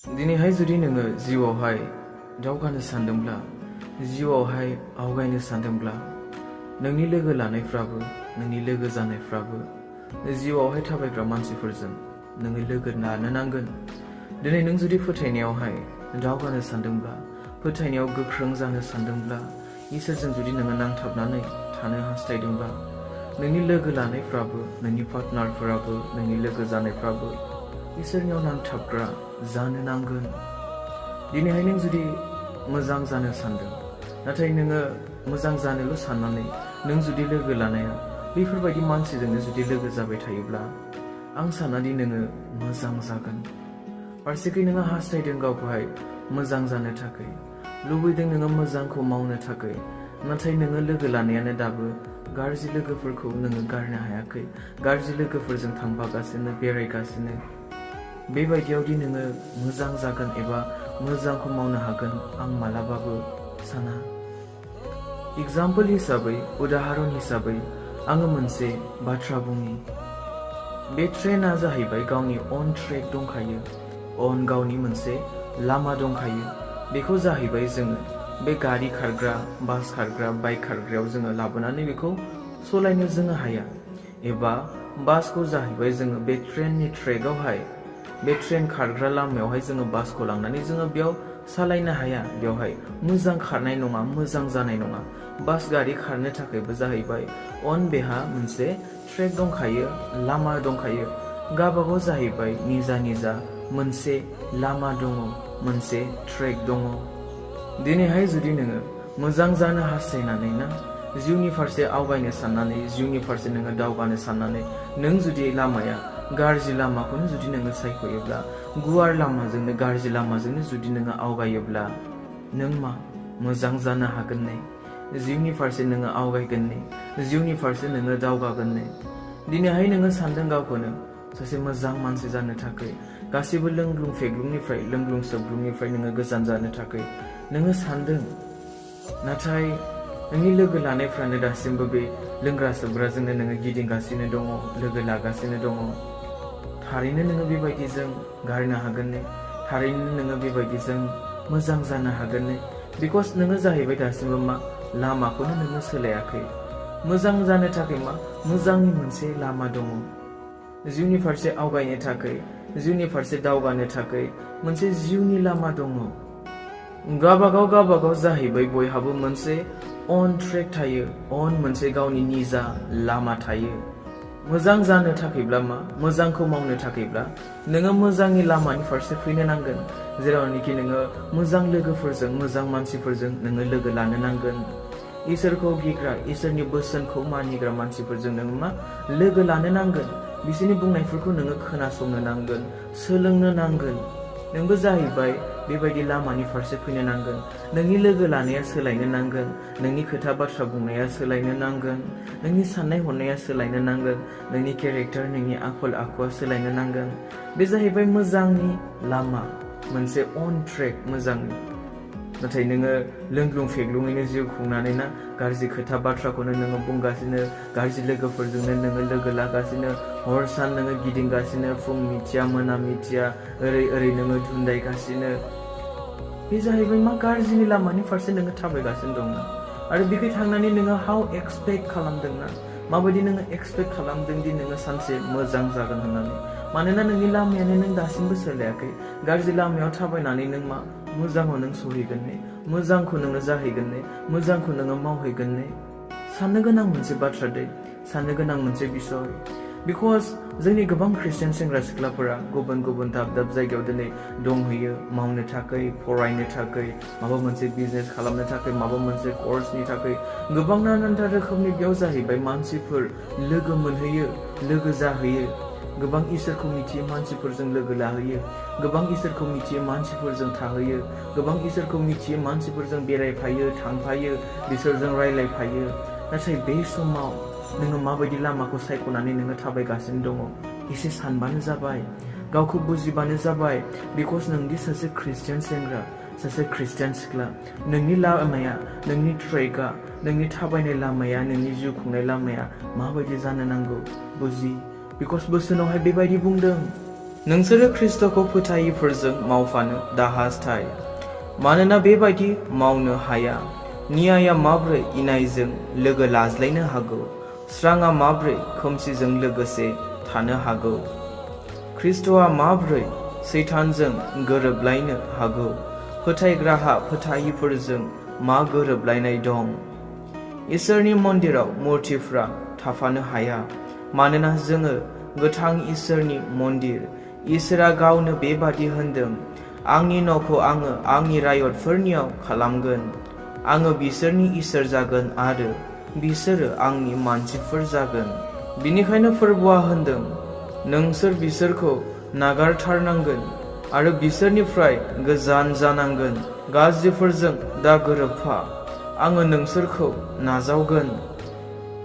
दिनैहाय जुदि नोङो जिउआवहाय दावगानो सानदोंब्ला जिउआवहाय आवगायनो सानदोंब्ला नोंनि लोगो लानायफ्राबो नोंनि लोगो जानायफ्राबो जिउआवहाय थाबायग्रा मानसिफोरजों नोङो लोगो लानो नांगोन। दिनै नों जुदि फोथायनायावहाय दावगानो सानदोंब्ला फोथायनायाव गोख्रों जानो सानदोंब्ला इसोरजों जुदि नोङो नांथाबनानै थानो हास्थायदोंब्ला नोंनि लोगो लानायफ्राबो नोंनि पार्टनारफोराबो नोंनि लोगो जानायफ्राबो इसोरनियाव नांथाबग्रा जानो नांगोन। दिनैहाय नों जुदि मोजां जानो सानदों नाथाय नोङो मोजां जानोल' साननानै नों जुदि लोगो लानाया बेफोरबायदि मानसिजोंनो जुदि लोगो जाबाय थायोब्ला आं सानादि नोङो मोजां जागोन। फारसेखै नोङो हास्थायदों गावखौहाय मोजां जानो थाखाय लुबैदों नोङो मोजांखौ मावनो थाखाय नाथाय नोङो लोगो लानायानो दाबो गाज्रि लोगोफोरखौ नोङो गारनो हायाखै। गाज्रि लोगोफोरजों थांफागासिनो बेरायगासिनो बेबायदियावदि नोङो मोजां जागोन एबा मोजांखौ मावनो हागोन आं मालाबाबो साना। एग्जाम्पल हिसाबै उदाहरन हिसाबै आङो मोनसे बाथ्रा बुंनि। बे ट्रेना जाहैबाय गावनि अन ट्रेक दंखायो, अन गावनि मोनसे लामा दंखायो। बेखौ जाहैबाय जोङो बे गारि खारग्रा बास खारग्रा बाइक खारग्रायाव जोङो लाबोनानै बेखौ सालायनो जोङो हाया। एबा बासखौ जाहैबाय जोङो बे ट्रेननि ट्रेकआवहाय बे ट्रेन खारग्रा लामायावहाय जोङो बासखौ लांनानै जोङो बेयाव सालायनो हाया। बेवहाय मोजां खारनाय नङा, मोजां जानाय नङा। बास गारि खारनो थाखायबो जाहैबाय अन बेहा मोनसे ट्रेक दंखायो, लामा दंखायो। गाबागाव जाहैबाय निजा निजा मोनसे लामा दङ, मोनसे ट्रेक दङ। दिनैहाय जुदि नोङो मोजां जानो हास्थायनानै ना जिउनि फारसे आवगायनो साननानै जिउनि फारसे नोङो दावगानो साननानै नों जुदि लामाया गाज्रि लामाखौनो जुदि नोङो सायख'योब्ला गुवार लामाजोंनो गाज्रि लामाजोंनो जुदि नोङो आवगायोब्ला नों मा मोजां जानो हागोन ने? जिउनि फारसे नोङो आवगायगोन ने? जिउनि फारसे नोङो दावगागोन ने? दिनैहाय नोङो सानदों गावखौनो सासे मोजां मानसि जानो थाखाय गासिबो लोंग्लुं फेग्लुंनिफ्राय लोंग्लुं सोबग्लुंनिफ्राय नोङो गोजान जानो थाखाय नोङो सानदों। नाथाय नोंनि लोगो लानायफ्रानो दासिमबो बे लोंग्रा सोबग्राजोंनो नोङो गिदिंगासिनो दङ, लोगो लागासिनो दङ। थारैनो नोङो बेबायदिजों गारनो हागोन ने? थारैनो नोङो बेबायदिजों मोजां जानो हागोन ने? बिकज नोङो जाहैबाय दासिमबो मा लामाखौनो नोङो सोलायाखै। मोजां जानो थाखाय मा मोजांनि मोनसे लामा दङ। जिउनि फारसे आवगायनो थाखाय जिउनि फारसे दावगानो थाखाय मोनसे जिउनि लामा दङ। गाबागाव जाहैबाय बयहाबो मोनसे अन ट्रेक थायो, अन मोनसे गावनि निजा लामा थायो। मोजां जानो थाखायब्ला मा मोजांखौ मावनो थाखायब्ला नोङो मोजांनि लामानि फारसे फैनो नांगोन। जेरावनोखि नोङो मोजां लोगोफोरजों मोजां मानसिफोरजों नोङो लोगो लानो नांगोन। इसोरखौ गिग्रा इसोरनि बोसोनखौ मानिग्रा मानसिफोरजों नोङो मा लोगो लानो नांगोन। बिसोरनि बुंनायफोरखौ नोङो खोनासंनो नांगोन, सोलोंनो नांगोन। नोंबो जाहैबाय बेबायदि लामानि फारसे फैनो नांगोन। नोंनि लोगो लानाया सोलायनो नांगोन, नोंनि खोथा बाथ्रा बुंनाया सोलायनो नांगोन, नोंनि साननाय हनाया सोलायनो नांगोन, नोंनि केरेक्टार नोंनि आखल आखुआ सोलायनो नांगोन। बे जाहैबाय मोजांनि लामा, मोनसे अन ट्रेक मोजांनि। नाथाय नोङो लोंग्लुं फेग्लुङैनो जिउ खुंनानै ना गाज्रि खोथा बाथ्राखौनो नोङो बुंगासिनो, गाज्रि लोगोफोरजोंनो नोङो लोगो लागासिनो, हर सान नोङो गिदिंगासिनो, फुं मिथिया मोना मिथिया ओरै नोङो धुन्दायगासिनो। बे जाहैबाय मा गाज्रिनि लामानि फारसे नोङो थाबायगासिनो दंना। आरो बेखै थांनानै नोङो हाउ एक्सपेक्ट खालामदोंना माबायदि नोङो एक्सपेक्ट खालामदों दि नोङो सानसे मोजां जागोन होननानै। मानोना नोंनि लामायानो नों दासिमबो सोलायाखै। गाज्रि लामायाव थाबायनानै नों मा मोजाङाव नों सहैगोन ने? मोजांखौ नोङो जाहैगोन ने? मोजांखौ नोङो मावहैगोन ने? साननो गोनां मोनसे बाथ्रा दै, साननो गोनां मोनसे बिसय। बिकज जोंनि गोबां खृष्टियान सेंग्रा सिख्लाफोरा गुबुन गुबुन दाब दाब जायगायाव दिनै दंहैयो मावनो थाखाय, फरायनो थाखाय, माबा मोनसे बिजनेस खालामनो थाखाय, माबा मोनसे कर्सनि थाखाय गोबां नानानथा रोखोमनि बेयाव जाहैबाय मानसिफोर लोगो मोनहैयो, लोगो जाहैयो। गोबां इसोरखौ मिथियै मानसिफोरजों लोगो लाहैयो, गोबां इसोरखौ मिथियै मानसिफोरजों थाहैयो, गोबां इसोरखौ मिथियै मानसिफोरजों बेरायफायो, थांफायो, बिसोरजों रायलायफायो। नाथाय बे समाव नोङो माबायदि लामाखौ सायख'नानै नोङो थाबायगासिनो दङ एसे सानबानो जाबाय, गावखौ बुजिबानो जाबाय। बिकज नोंदि सासे खृष्टियान सेंग्रा, सासे खृष्टियान सिख्ला, नोंनि लामाया, नोंनि ट्रेकआ, नोंनि थाबायनाय लामाया, नोंनि जिउ खुंनाय लामाया माबायदि जानो नांगौ बुजि। बिकज बोसोनावहाय बेबायदि बुंदों नोंसोरो ख्रिस्ट'खौ फोथायिफोरजों मावफानो दा हास्थाय, मानोना बेबायदि मावनो हाया। नियाया माब्रै इनायजों लोगो लाज्लायनो हागौ? स्राङा माब्रै खोमसिजों लोगोसे थानो हागौ? ख्रिस्ट'आ माब्रै सैतानजों गोरोबलायनो हागौ? फोथायग्राहा फोथायिफोरजों मा गोरोबलायनाय दं? इसोरनि मन्दिराव मुर्तिफ्रा थाफानो हाया, मानोना जोङो गोथां इसोरनि मन्दिर। इसोरा गावनो बेबादि होनदों, आंनि न'खौ आङो आंनि रायतफोरनियाव खालामगोन, आङो बिसोरनि इसोर जागोन आरो बिसोरो आंनि मानसिफोर जागोन। बिनिखायनो फोरबुआ होनदों, नोंसोर बिसोरखौ नागारथारनांगोन आरो बिसोरनिफ्राय गोजान जानांगोन। गाज्रिफोरजों दा गोरोबफा, आङो नोंसोरखौ नाजावगोन।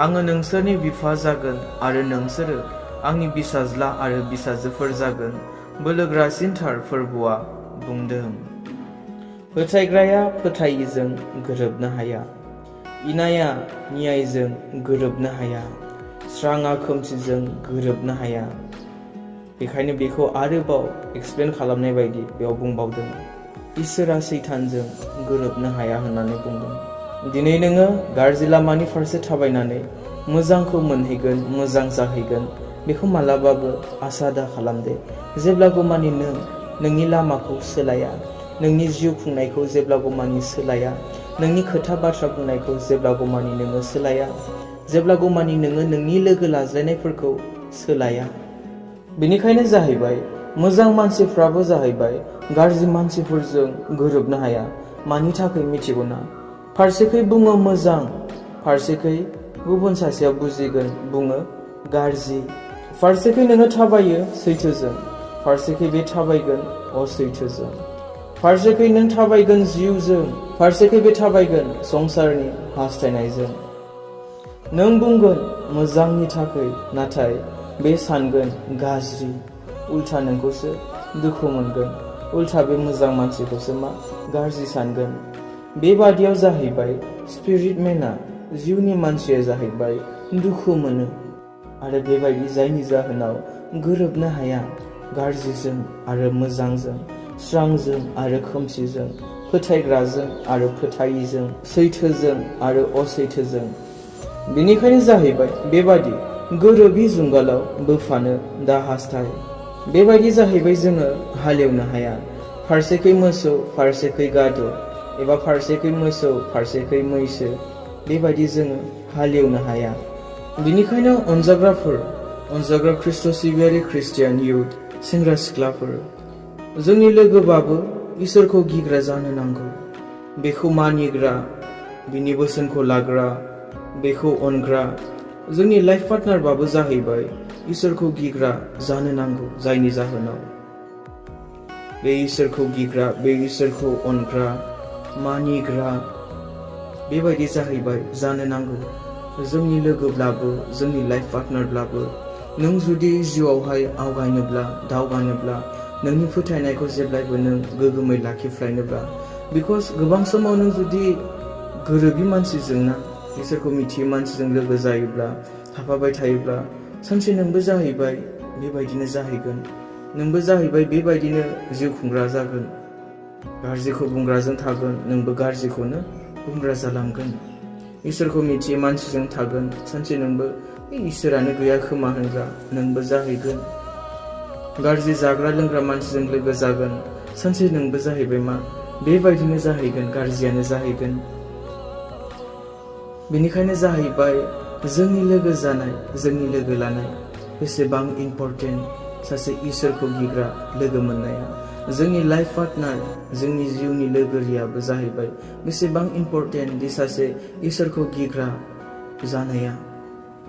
आङो नोंसोरनि बिफा जागोन आरो नोंसोरो आंनि बिसाज्ला आरो बिसाजोफोर जागोन। बोलोग्रासिनथार फोरबुआ बुंदों। फोथायग्राया फोथायिजों गोरोबनो हाया, इनाया नियायजों गोरोबनो हाया, स्राङा खोमसिजों गोरोबनो हाया। बेखायनो बेखौ आरोबाव एक्सप्लेन खालामनाय बायदि बेयाव बुंबावदों, इसोरा सैतानजों गोरोबनो हाया होननानै बुंदों। दिनै नोङो गाज्रि लामानि फारसे थाबायनानै मोजांखौ मोनहैगोन, मोजां जाहैगोन, बेखौ मालाबाबो आसा दा खालामदे। जेब्लागौमानि नों नोंनि लामाखौ सोलाया, नोंनि जिउ खुंनायखौ जेब्लागौमानि सोलाया, नोंनि खोथा बाथ्रा बुंनायखौ जेब्लागौमानि नोङो सोलाया, जेब्लागौमानि नोङो नोंनि लोगो लाज्लायनायफोरखौ सोलाया। बेनिखायनो जाहैबाय मोजां मानसिफ्राबो जाहैबाय गाज्रि मानसिफोरजों गोरोबनो हाया। मानि थाखाय मिथिगौना? फारसेखै बुङो मोजां, फारसेखै गुबुन सासेया बुजिगोन बुङो गाज्रि। फारसेखै नोङो थाबायो सैथोजों, फारसेखै बे थाबायगोन असैथोजों। फारसेखै नों थाबायगोन जिउजों, फारसेखै बे थाबायगोन संसारनि हास्थायनायजों। नों बुंगोन मोजांनि थाखाय, नाथाय बे सानगोन गाज्रि। उल्था नोंखौसो दुखु मोनगोन, उल्था बे मोजां मानसिखौसो मा गाज्रि सानगोन। बेबादियाव जाहैबाय स्पिरिट मेना, जिउनि मानसिया जाहैबाय दुखु मोनो आरो बेबायदि जायनि जाहोनाव गोरोबनो हाया गाज्रिजों आरो मोजांजों, स्रांजों आरो खोमसिजों, फोथायग्राजों आरो फोथायिजों, सैथोजों आरो असैथोजों। बेनिखायनो जाहैबाय बेबादि गोरोबि जुंगालाव बोफानो दा हास्थाय। बेबायदि जाहैबाय जोङो हालेवनो हाया, फारसेखै मोसौ फारसेखै गाद' एबा फारसेखै मोसौ फारसेखै मैसो, बेबायदि जोङो हालेवनो हाया। बेनिखायनो अनजाग्रा ख्रिस्ट' सिबियारि ख्रिस्टियान इउथ, सेंग्रा सिख्लाफोर, जोंनि लोगोबाबो इसोरखौ गिग्रा जानो नांगौ। बेखौ मानिग्रा, बिनि बोसोनखौ लाग्रा, बेखौ अनग्रा। जोंनि लाइफ पार्टनारबाबो जाहैबाय इसोरखौ गिग्रा जानो नांगौ। जायनि जाहोनाव बे इसोरखौ गिग्रा, बे इसोरखौ अनग्रा, मानिग्रा, बेबायदि जाहैबाय जानो नांगौ। जोंनि लोगोब्लाबो, जोंनि लाइफ पार्टनारब्लाबो, नों जुदि जिउआवहाय आवगायनोब्ला, दावगानोब्ला, नोंनि फोथायनायखौ जेब्लायबो नों गोगोमै लाखिफ्लायनोब्ला, बिकज गोबां समाव नों जुदि गोरोबि मानसिजोंना, इसोरखौ मिथियै मानसिजों लोगो जायोब्ला, थाफाबाय थायोब्ला, सानसे नोंबो जाहैबाय बेबायदिनो जाहैगोन। नोंबो जाहैबाय बेबायदिनो जिउ खुंग्रा जागोन। गाज्रिखौ बुंग्राजों थागोन, नोंबो गाज्रिखौनो बुंग्रा जालांगोन। इसोरखौ मिथियै मानसिजों थागोन, सानसे नोंबो इसोरानो गैया खोमा होनग्रा नोंबो जाहैगोन। गाज्रि जाग्रा लोंग्रा मानसिजों लोगो जागोन, सानसे नोंबो जाहैबाय मा बेबायदिनो जाहैगोन, गाज्रियानो जाहैगोन। बेनिखायनो जाहैबाय जोंनि लोगो जानाय, जोंनि लोगो लानाय बेसेबां इम्परटेन्ट। सासे इसोरखौ गिग्रा लोगो मोननाया, जोंनि लाइफ पार्टनार, जोंनि जिउनि लोगोरियाबो जाहैबाय बेसेबां इम्परटेन्ट दि सासे इसोरखौ गिग्रा जानाया।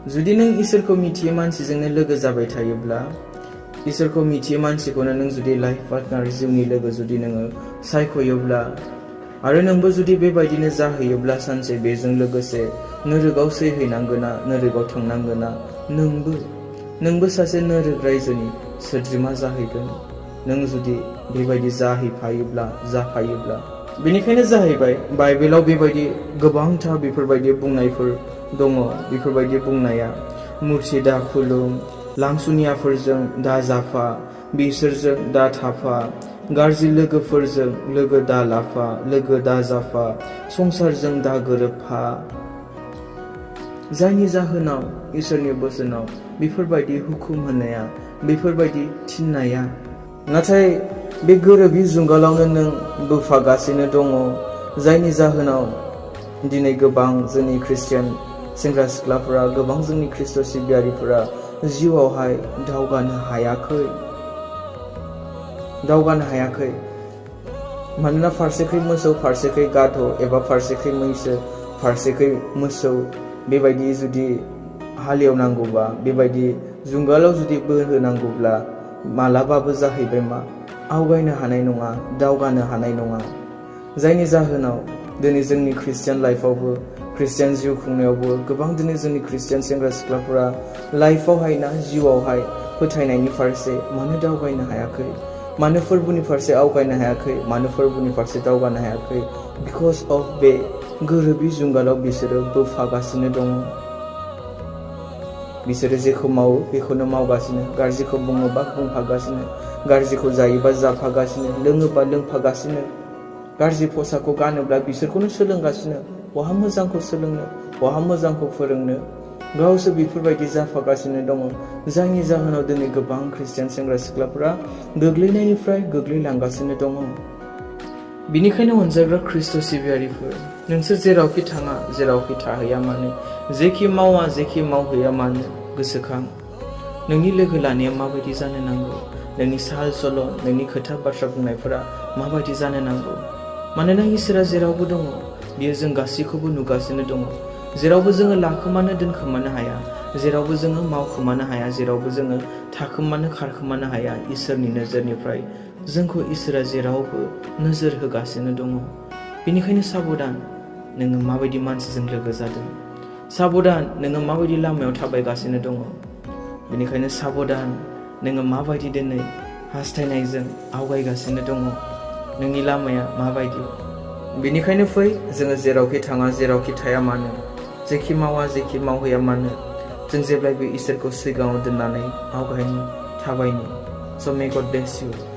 जुदि नों इसोरखौ मिथियै मानसिजोंनो लोगो जाबाय थायोब्ला, इसोरखौ मिथियै मानसिखौनो नों जुदि लाइफ पार्टनार, जिउनि लोगो जुदि नोङो सायख'योब्ला आरो नोंबो जुदि बेबायदिनो जाहैयोब्ला, सानसे बेजों लोगोसे नोरोगाव सैहैनांगोना, नोरोगाव थांनांगोना, नोंबो सासे नोरोग रायजोनि सोद्रोमा जाहैगोन, नों जुदि बेबायदि जाफायोब्ला। बेनिखायनो जाहैबाय बाइबेलाव बेबायदि गोबांथार बेफोरबायदि बुंनायफोर दङ। बेफोरबायदि बुंनाया, मुर्ति दा खुलुम, लांसुनियाफोरजों दा जाफा, बिसोरजों दा थाफा, गाज्रि लोगोफोरजों लोगो दा लाफा, लोगो दा जाफा, संसारजों दा गोरोबफा। जायनि जाहोनाव इसोरनि बोसोनाव बेफोरबायदि हुकुम होनाया, बेफोरबायदि थिननाया, नाथाय बे गोरोबि जुंगालावनो नों बोफागासिनो दङ। जायनि जाहोनाव दिनै गोबां जोंनि ख्रिस्टियान सेंग्रा सिख्लाफोरा, गोबां जोंनि ख्रिस्ट' सिबियारिफोरा जिउआवहाय दावगानो हायाखै। मानोना फारसेखै मोसौ, फारसेखै गाध' एबा फारसेखै मैसो, फारसेखै मोसौ बेबायदि जुदि हालेवनांगौबा, बेबायदि जुंगालाव जुदि बोहोनांगौब्ला मालाबाबो जाहैबाय मा आवगायनो हानाय नङा, दावगानो हानाय नङा। जायनि जाहोनाव दिनै जोंनि ख्रिस्टियान लाइफआवबो, ख्रिस्टियान जिउ खुंनायावबो गोबां दिनै जोंनि ख्रिस्टियान सेंग्रा सिख्लाफोरा लाइफआवहाय ना, जिउआवहाय फोथायनायनि फारसे मानो दावगायनो हायाखै, मानो फोरबोनि फारसे आवगायनो हायाखै, मानो फोरबोनि फारसे दावगानो हायाखै? बिकज अफ बे गोरोबि जुंगालाव बिसोरो बोफागासिनो दङ। बिसोरो जेखौ मावो बेखौनो मावगासिनो, गाज्रिखौ बुङोबा बुंफागासिनो, गाज्रिखौ जायोबा जाफागासिनो, लोङोबा लोंफागासिनो, गाज्रि पसाखौ गानोब्ला बिसोरखौनो सोलोंगासिनो। बहा मोजांखौ सोलोंनो, बहा मोजांखौ फोरोंनो, गावसो बेफोरबायदि जाफागासिनो दङ। जायनि जाहोनाव दिनै गोबां ख्रिस्टियान सेंग्रा सिख्लाफोरा गोग्लैनायनिफ्राय गोग्लैलांगासिनो दङ। बिनिखायनो अनजाग्रा ख्रिस्ट' सिबियारिफोर, नोंसोर जेरावखि थाङा, जेरावखि थाहैया मानो, जेखि मावा, जेखि मावहैया मानो, गोसोखां नोंनि लोगो लानाया माबायदि जानो नांगौ, नोंनि साल सल', नोंनि खोथा बाथ्रा बुंनायफोरा माबायदि जानो नांगौ। मानोना इसोरा जेरावबो दङ, बियो जों गासैखौबो नुगासिनो दङ। जेरावबो जोङो लाखोमानो दोनखोमानो हाया, जेरावबो जोङो मावखोमानो हाया, जेरावबो जोङो थाखोमानो खारखोमानो हाया। इसोरनि नोजोरनिफ्राय जोंखौ इसोरा जेरावबो नोजोर होगासिनो दङ। बेनिखायनो साबधान, नोङो माबायदि मानसिजों लोगो जादों, साबधान नोङो माबायदि लामायाव थाबायगासिनो दङ। बेनिखायनो साबधान, नोङो माबायदि दिनै हास्थायनायजों आवगायगासिनो दङ, नोंनि लामाया माबायदि। बेनिखायनो फै, जोङो जेरावखि थाङा, जेरावखि थाया मानो, जेखि मावा, जेखि मावहैया मानो, जों जेब्लायबो इसोरखौ सिगाङाव दोननानै आवगायनो, थाबायनो। So may God bless you.